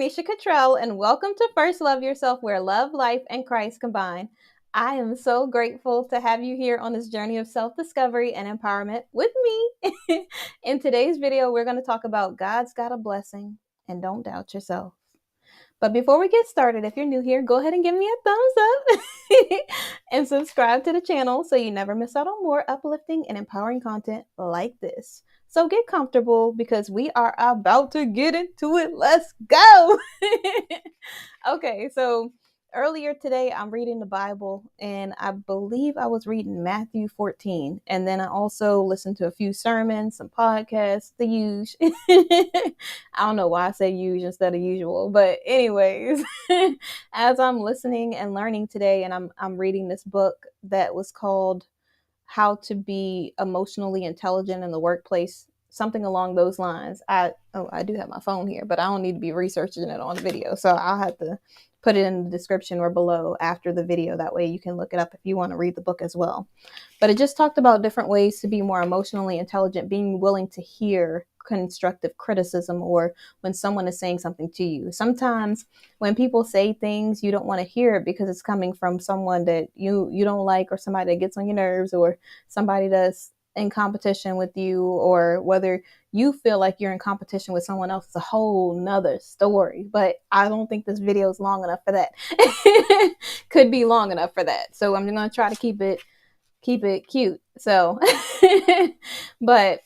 Trinesha Catrell, and welcome to First Love Yourself, where love, life, and Christ combine. I am so grateful to have you here on this journey of self-discovery and empowerment with me. In today's video, we're going to talk about God's got a blessing, and don't doubt yourself. But before we get started, if you're new here, go ahead and give me a thumbs up and subscribe to the channel so you never miss out on more uplifting and empowering content like this. So get comfortable because we are about to get into it. Let's go. Okay, so earlier today I'm reading the Bible and I believe I was reading Matthew 14. And then I also listened to a few sermons, some podcasts, the usual. I don't know why I say usual instead of usual, but anyways, as I'm listening and learning today, and I'm reading this book that was called How to Be Emotionally Intelligent in the Workplace, something along those lines. I do have my phone here, but I don't need to be researching it on video, so I'll have to put it in the description or below after the video. That way you can look it up if you want to read the book as well. But it just talked about different ways to be more emotionally intelligent, being willing to hear constructive criticism or when someone is saying something to you. Sometimes when people say things, you don't want to hear it because it's coming from someone that you don't like, or somebody that gets on your nerves, or somebody that's in competition with you, or whether you feel like you're in competition with someone else. It's a whole nother story, but I don't think this video is long enough for that. Could be long enough for that. So I'm going to try to keep it cute. So, but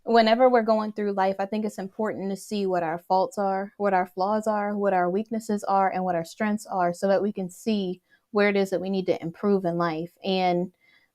whenever we're going through life, I think it's important to see what our faults are, what our flaws are, what our weaknesses are, and what our strengths are, so that we can see where it is that we need to improve in life. And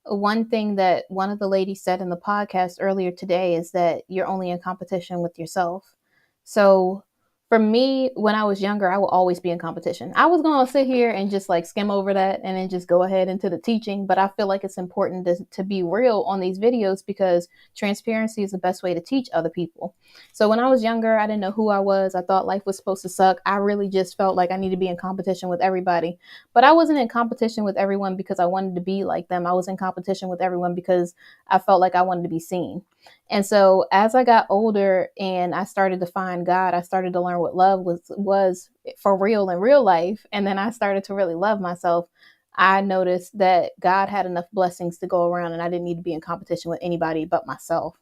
one thing that one of the ladies said in the podcast earlier today is that you're only in competition with yourself. So for me, when I was younger, I would always be in competition. I was going to sit here and just like skim over that and then just go ahead into the teaching. But I feel like it's important to be real on these videos, because transparency is the best way to teach other people. So when I was younger, I didn't know who I was. I thought life was supposed to suck. I really just felt like I needed to be in competition with everybody. But I wasn't in competition with everyone because I wanted to be like them. I was in competition with everyone because I felt like I wanted to be seen. And so as I got older and I started to find God, I started to learn what love was for real in real life. And then I started to really love myself. I noticed that God had enough blessings to go around, and I didn't need to be in competition with anybody but myself.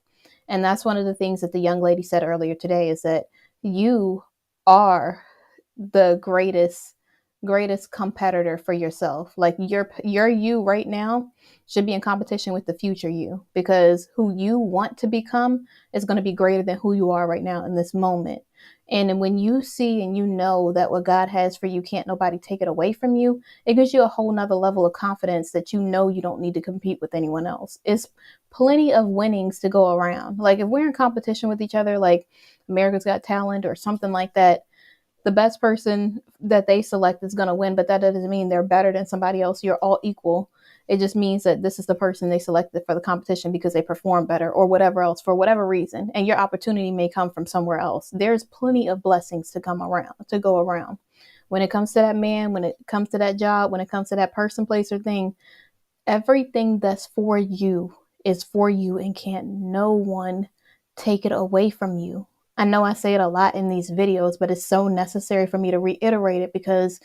And that's one of the things that the young lady said earlier today, is that you are the greatest competitor for yourself. Like your you right now should be in competition with the future you, because who you want to become is going to be greater than who you are right now in this moment. And when you see and you know that what God has for you, can't nobody take it away from you, it gives you a whole nother level of confidence that you know you don't need to compete with anyone else. It's plenty of winnings to go around. Like if we're in competition with each other, like America's Got Talent or something like that, the best person that they select is going to win, but that doesn't mean they're better than somebody else. You're all equal. It just means that this is the person they selected for the competition because they perform better or whatever else, for whatever reason. And your opportunity may come from somewhere else. There's plenty of blessings to go around. When it comes to that man, when it comes to that job, when it comes to that person, place, or thing, everything that's for you is for you, and can't no one take it away from you. I know I say it a lot in these videos, but it's so necessary for me to reiterate it, because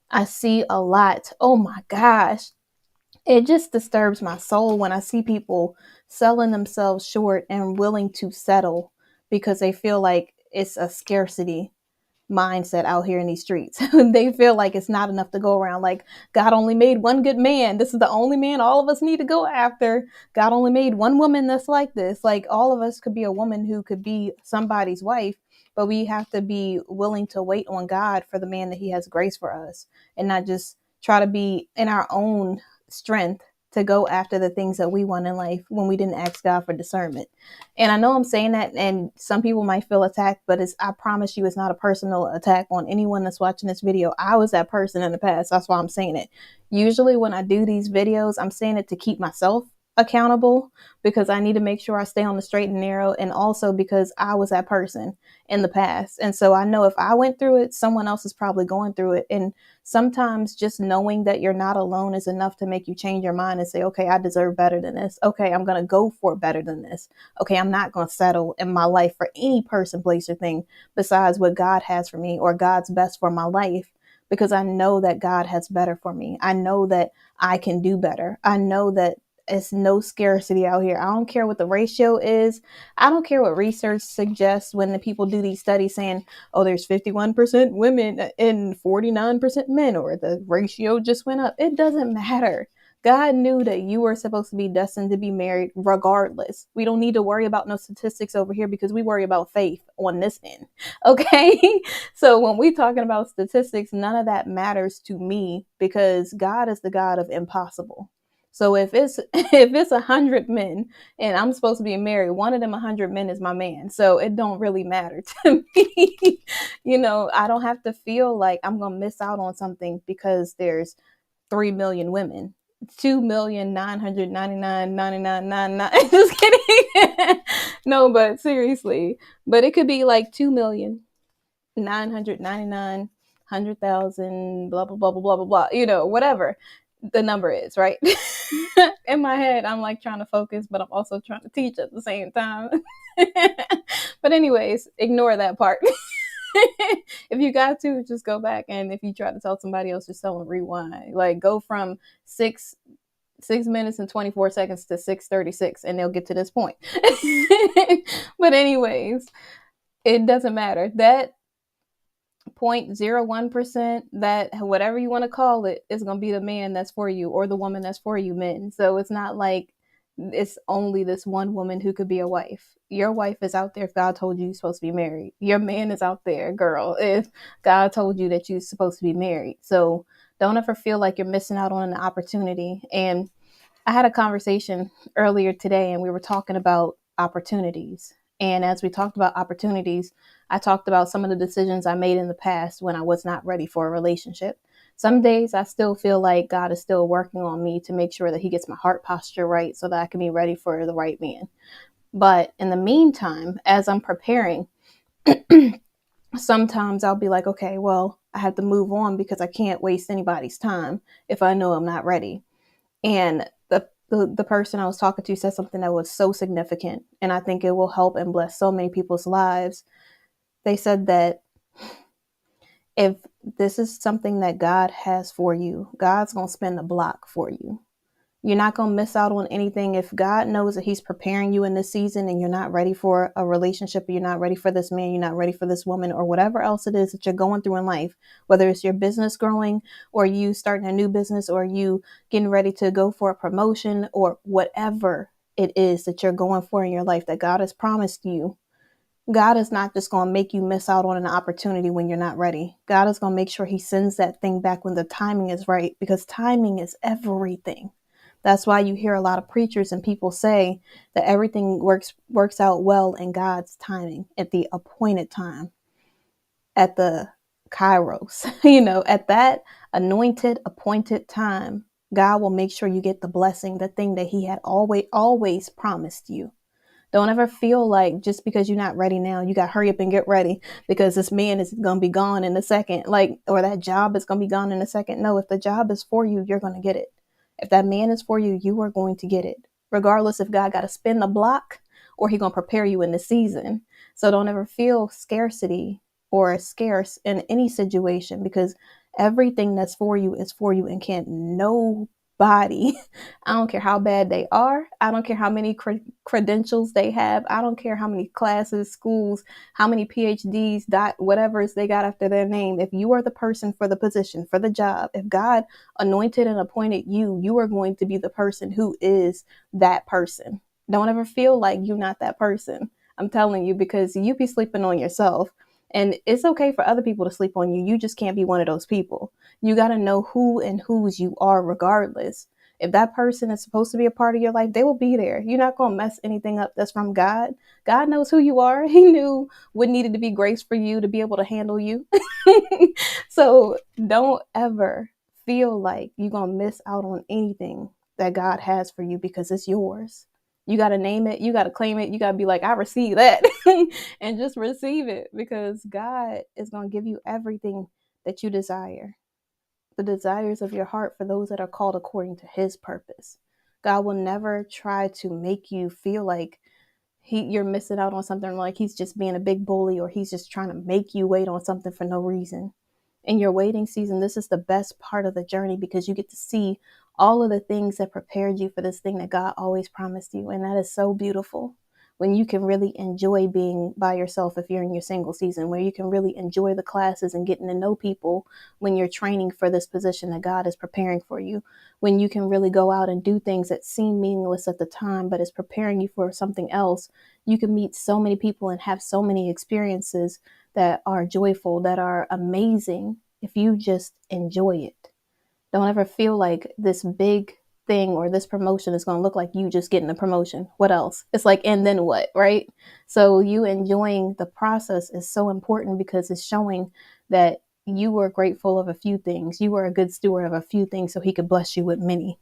I see a lot. Oh my gosh. It just disturbs my soul when I see people selling themselves short and willing to settle because they feel like it's a scarcity mindset out here in these streets. They feel like it's not enough to go around. Like, God only made one good man. This is the only man all of us need to go after. God only made one woman that's like this. Like, all of us could be a woman who could be somebody's wife, but we have to be willing to wait on God for the man that he has grace for us, and not just try to be in our own strength to go after the things that we want in life when we didn't ask God for discernment. And I know I'm saying that, and some people might feel attacked, but I promise you, it's not a personal attack on anyone that's watching this video. I was that person in the past. That's why I'm saying it. Usually when I do these videos, I'm saying it to keep myself accountable because I need to make sure I stay on the straight and narrow, and also because I was that person in the past. And so I know if I went through it, someone else is probably going through it. And sometimes just knowing that you're not alone is enough to make you change your mind and say, okay, I deserve better than this. Okay, I'm going to go for better than this. Okay, I'm not going to settle in my life for any person, place, or thing besides what God has for me or God's best for my life, because I know that God has better for me. I know that I can do better. I know that it's no scarcity out here. I don't care what the ratio is. I don't care what research suggests when the people do these studies saying, oh, there's 51% women and 49% men, or the ratio just went up. It doesn't matter. God knew that you were supposed to be destined to be married regardless. We don't need to worry about no statistics over here because we worry about faith on this end. Okay. So when we're talking about statistics, none of that matters to me because God is the God of impossible. So if it's if it's 100 men and I'm supposed to be married, one of them 100 men is my man. So it don't really matter to me. I don't have to feel like I'm gonna miss out on something because there's 3 million women. 2,999,999. Just kidding. No, but seriously. But it could be like 2,999,100,000, blah blah blah blah blah blah blah. Whatever the number is, right? In my head, I'm like trying to focus, but I'm also trying to teach at the same time. But anyways, ignore that part. If you got to, just go back, and if you try to tell somebody else, just tell them rewind. Like go from 6 minutes and 24 seconds to 6:36, and they'll get to this point. But anyways, it doesn't matter. That 0.01%, that whatever you want to call it, is going to be the man that's for you or the woman that's for you, men. So it's not like it's only this one woman who could be a wife. Your wife is out there if God told you you're supposed to be married. Your man is out there, girl, if God told you that you're supposed to be married. So don't ever feel like you're missing out on an opportunity. And I had a conversation earlier today, and we were talking about opportunities. And as we talked about opportunities, I talked about some of the decisions I made in the past when I was not ready for a relationship. Some days I still feel like God is still working on me to make sure that He gets my heart posture right so that I can be ready for the right man. But in the meantime, as I'm preparing, sometimes I'll be like, okay, well, I have to move on because I can't waste anybody's time if I know I'm not ready. And the person I was talking to said something that was so significant, and I think it will help and bless so many people's lives. They said that if this is something that God has for you, God's going to spin the block for you. You're not going to miss out on anything. If God knows that He's preparing you in this season and you're not ready for a relationship, or you're not ready for this man, you're not ready for this woman, or whatever else it is that you're going through in life, whether it's your business growing or you starting a new business or you getting ready to go for a promotion or whatever it is that you're going for in your life that God has promised you, God is not just going to make you miss out on an opportunity when you're not ready. God is going to make sure He sends that thing back when the timing is right, because timing is everything. That's why you hear a lot of preachers and people say that everything works out well in God's timing, at the appointed time, at the kairos, at that anointed, appointed time. God will make sure you get the blessing, the thing that He had always promised you. Don't ever feel like just because you're not ready now, you got to hurry up and get ready because this man is going to be gone in a second, or that job is going to be gone in a second. No, if the job is for you, you're going to get it. If that man is for you, you are going to get it, regardless if God got to spin the block or He going to prepare you in the season. So don't ever feel scarcity or scarce in any situation, because everything that's for you is for you, and can't nobody, I don't care how bad they are, I don't care how many credentials they have, I don't care how many classes, schools, how many PhDs, whatever they got after their name. If you are the person for the position, for the job, if God anointed and appointed you, you are going to be the person who is that person. Don't ever feel like you're not that person. I'm telling you, because you be sleeping on yourself. And it's okay for other people to sleep on you. You just can't be one of those people. You got to know who and whose you are regardless. If that person is supposed to be a part of your life, they will be there. You're not going to mess anything up that's from God. God knows who you are. He knew what needed to be graced for you to be able to handle you. So don't ever feel like you're going to miss out on anything that God has for you because it's yours. You got to name it. You got to claim it. You got to be like, I receive that and just receive it because God is going to give you everything that you desire, the desires of your heart for those that are called according to his purpose. God will never try to make you feel like you're missing out on something, like he's just being a big bully or he's just trying to make you wait on something for no reason. In your waiting season, this is the best part of the journey because you get to see all of the things that prepared you for this thing that God always promised you. And that is so beautiful when you can really enjoy being by yourself if you're in your single season, where you can really enjoy the classes and getting to know people when you're training for this position that God is preparing for you, when you can really go out and do things that seem meaningless at the time, but is preparing you for something else. You can meet so many people and have so many experiences that are joyful, that are amazing if you just enjoy it. Don't ever feel like this big thing or this promotion is going to look like you just getting a promotion. What else? It's like, and then what, right? So you enjoying the process is so important because it's showing that you were grateful of a few things. You were a good steward of a few things so he could bless you with many.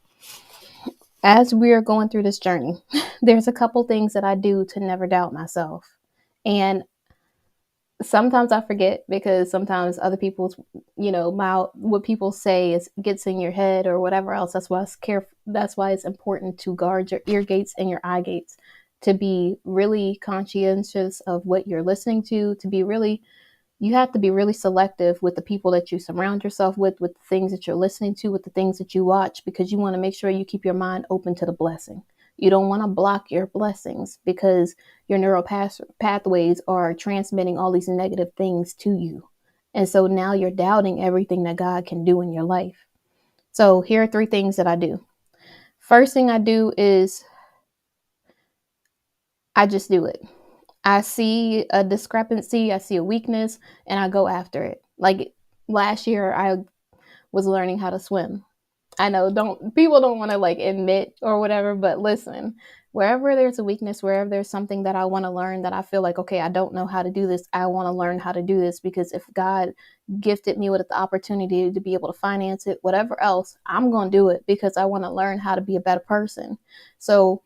As we are going through this journey, there's a couple things that I do to never doubt myself. And sometimes I forget because sometimes other people's, what people say is gets in your head or whatever else. That's why it's important to guard your ear gates and your eye gates, to be really conscientious of what you're listening to be really, you have to be really selective with the people that you surround yourself with the things that you're listening to, with the things that you watch, because you want to make sure you keep your mind open to the blessing. You don't want to block your blessings because your neural pathways are transmitting all these negative things to you. And so now you're doubting everything that God can do in your life. So here are 3 things that I do. First thing I do is I just do it. I see a discrepancy, I see a weakness, and I go after it. Like last year, I was learning how to swim. I know people don't want to like admit or whatever, but listen, wherever there's a weakness, wherever there's something that I want to learn that I feel like, okay, I don't know how to do this, I want to learn how to do this, because if God gifted me with the opportunity to be able to finance it, whatever else, I'm going to do it because I want to learn how to be a better person. So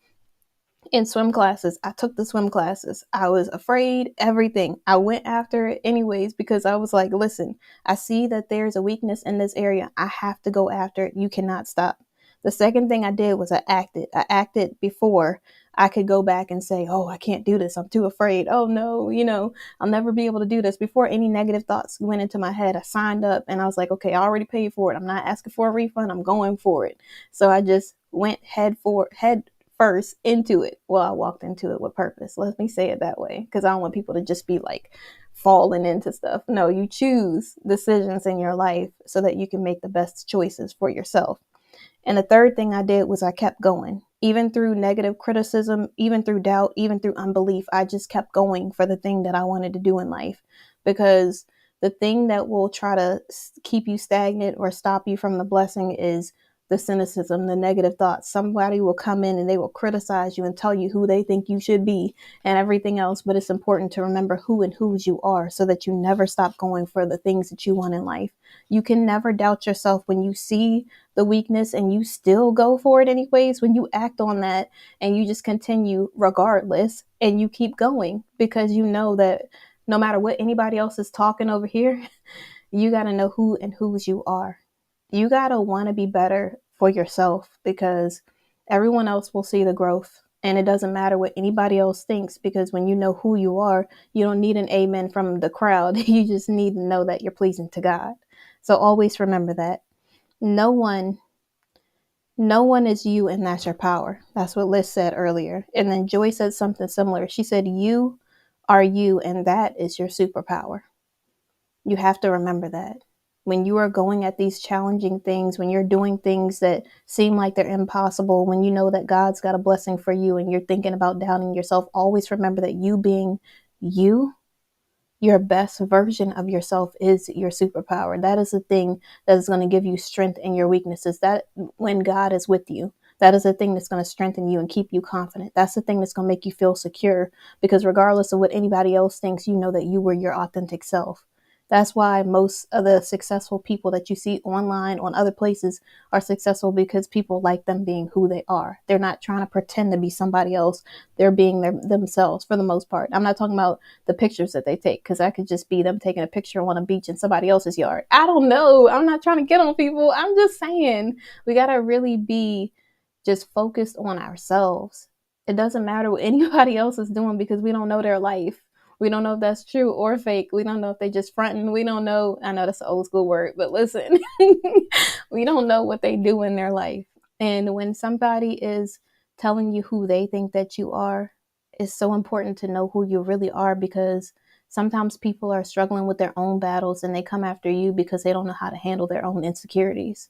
in swim classes, I took the swim classes. I was afraid, everything. I went after it anyways because I was like, listen, I see that there's a weakness in this area. I have to go after it. You cannot stop. The second thing I did was I acted. I acted before I could go back and say, oh, I can't do this. I'm too afraid. Oh, no, I'll never be able to do this. Before any negative thoughts went into my head, I signed up and I was like, okay, I already paid for it. I'm not asking for a refund. I'm going for it. So I just went head first into it. Well, I walked into it with purpose. Let me say it that way, because I don't want people to just be like falling into stuff. No, you choose decisions in your life so that you can make the best choices for yourself. And the third thing I did was I kept going. Even through negative criticism, even through doubt, even through unbelief, I just kept going for the thing that I wanted to do in life. Because the thing that will try to keep you stagnant or stop you from the blessing is the cynicism, the negative thoughts. Somebody will come in and they will criticize you and tell you who they think you should be and everything else. But it's important to remember who and whose you are so that you never stop going for the things that you want in life. You can never doubt yourself when you see the weakness and you still go for it anyways. When you act on that and you just continue regardless and you keep going, because you know that no matter what anybody else is talking over here, you got to know who and whose you are. You got to want to be better for yourself, because everyone else will see the growth. And it doesn't matter what anybody else thinks, because when you know who you are, you don't need an amen from the crowd. You just need to know that you're pleasing to God. So always remember that. No one is you, and that's your power. That's what Liz said earlier. And then Joy said something similar. She said, you are you, and that is your superpower. You have to remember that. When you are going at these challenging things, when you're doing things that seem like they're impossible, when you know that God's got a blessing for you and you're thinking about doubting yourself, always remember that you being you, your best version of yourself, is your superpower. That is the thing that is going to give you strength in your weaknesses. That when God is with you, that is the thing that's going to strengthen you and keep you confident. That's the thing that's going to make you feel secure, because regardless of what anybody else thinks, you know that you were your authentic self. That's why most of the successful people that you see online on other places are successful, because people like them being who they are. They're not trying to pretend to be somebody else. They're being themselves for the most part. I'm not talking about the pictures that they take, because that could just be them taking a picture on a beach in somebody else's yard. I don't know. I'm not trying to get on people. I'm just saying we got to really be just focused on ourselves. It doesn't matter what anybody else is doing, because we don't know their life. We don't know if that's true or fake. We don't know if they just fronting. We don't know. I know that's an old school word, but listen, we don't know what they do in their life. And when somebody is telling you who they think that you are, it's so important to know who you really are, because sometimes people are struggling with their own battles and they come after you because they don't know how to handle their own insecurities.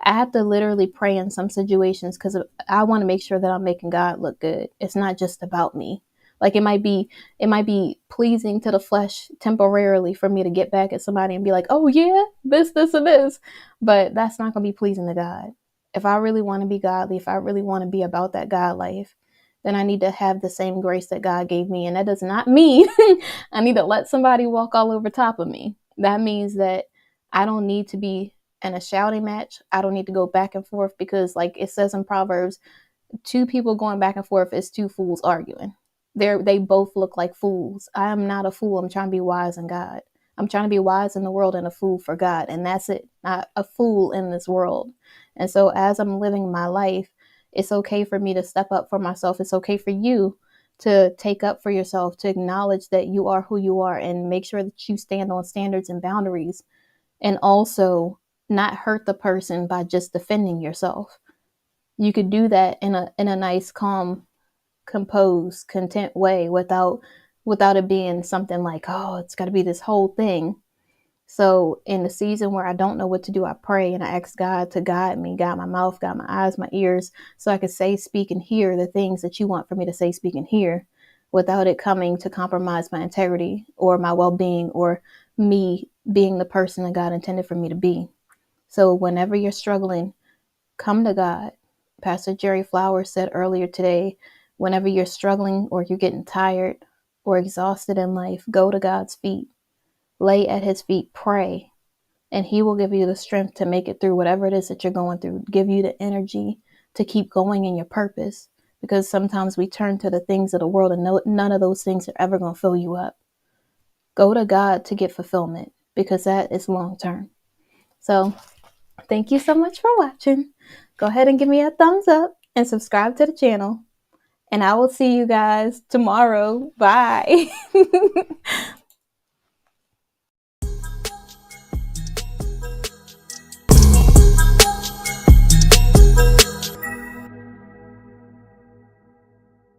I have to literally pray in some situations, because I want to make sure that I'm making God look good. It's not just about me. Like it might be pleasing to the flesh temporarily for me to get back at somebody and be like, oh yeah, this, and this. But that's not going to be pleasing to God. If I really want to be godly, if I really want to be about that God life, then I need to have the same grace that God gave me. And that does not mean I need to let somebody walk all over top of me. That means that I don't need to be in a shouting match. I don't need to go back and forth, because like it says in Proverbs, two people going back and forth is two fools arguing. They both look like fools. I am not a fool. I'm trying to be wise in God. I'm trying to be wise in the world and a fool for God. And that's it. Not a fool in this world. And so as I'm living my life, it's okay for me to step up for myself. It's okay for you to take up for yourself, to acknowledge that you are who you are, and make sure that you stand on standards and boundaries, and also not hurt the person by just defending yourself. You could do that in a nice, calm, composed, content way, without it being something like, oh, it's got to be this whole thing. So in the season where I don't know what to do, I pray and I ask God to guide me, guide my mouth, guide my eyes, my ears, so I could say, speak, and hear the things that you want for me to say, speak, and hear, without it coming to compromise my integrity or my well-being, or me being the person that God intended for me to be. So whenever you're struggling, come to God. Pastor Jerry Flowers said earlier today, whenever you're struggling or you're getting tired or exhausted in life, go to God's feet, lay at his feet, pray, and he will give you the strength to make it through whatever it is that you're going through, give you the energy to keep going in your purpose. Because sometimes we turn to the things of the world, and none of those things are ever going to fill you up. Go to God to get fulfillment, because that is long term. So thank you so much for watching. Go ahead and give me a thumbs up and subscribe to the channel. And I will see you guys tomorrow. Bye.